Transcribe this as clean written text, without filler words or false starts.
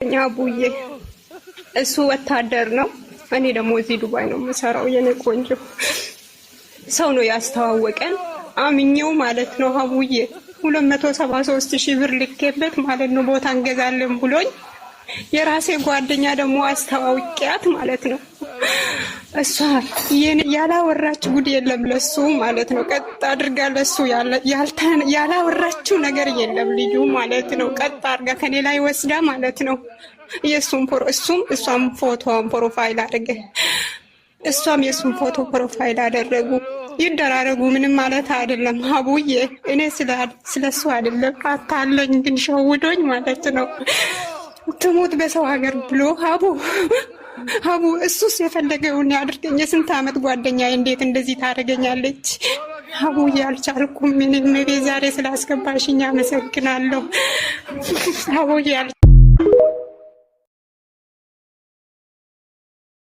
አቡዬ እሱ ወታደር ነው። እኔ ደግሞ እዚህ ዱባይ ነው የምሰራው። የኔ ቆንጆ ሰው ነው ያስተዋወቀን፣ አምኜው ማለት ነው። አቡዬ 273,000 ብር ልኬበት ማለት ነው ቦታ እንገዛለን ብሎኝ የራሴ ጓደኛ ደግሞ አስተዋውቂያት ማለት ነው። እሷ ያላወራች ጉድ የለም ለሱ ማለት ነው። ቀጥ አድርጋ ለሱ ያላወራችው ነገር የለም ልጁ ማለት ነው። ቀጥ አድርጋ ከኔ ላይ ወስዳ ማለት ነው። እሷም ፎቶዋን ፕሮፋይል አድርገ እሷም የሱን ፎቶ ፕሮፋይል አደረጉ። ይደራረጉ ምንም ማለት አይደለም አቡዬ። እኔ ስለሱ አይደለም አታለኝ ግን ሸውዶኝ ማለት ነው። ትሞት በሰው ሀገር ብሎ አቡ እሱስ የፈለገውን ያድርገኝ። የስንት ዓመት ጓደኛዬ እንዴት እንደዚህ ታደርገኛለች? አቡዬ አልቻልኩም። ምንም ዛሬ ስላስገባሽኝ አመሰግናለሁ አቡዬ።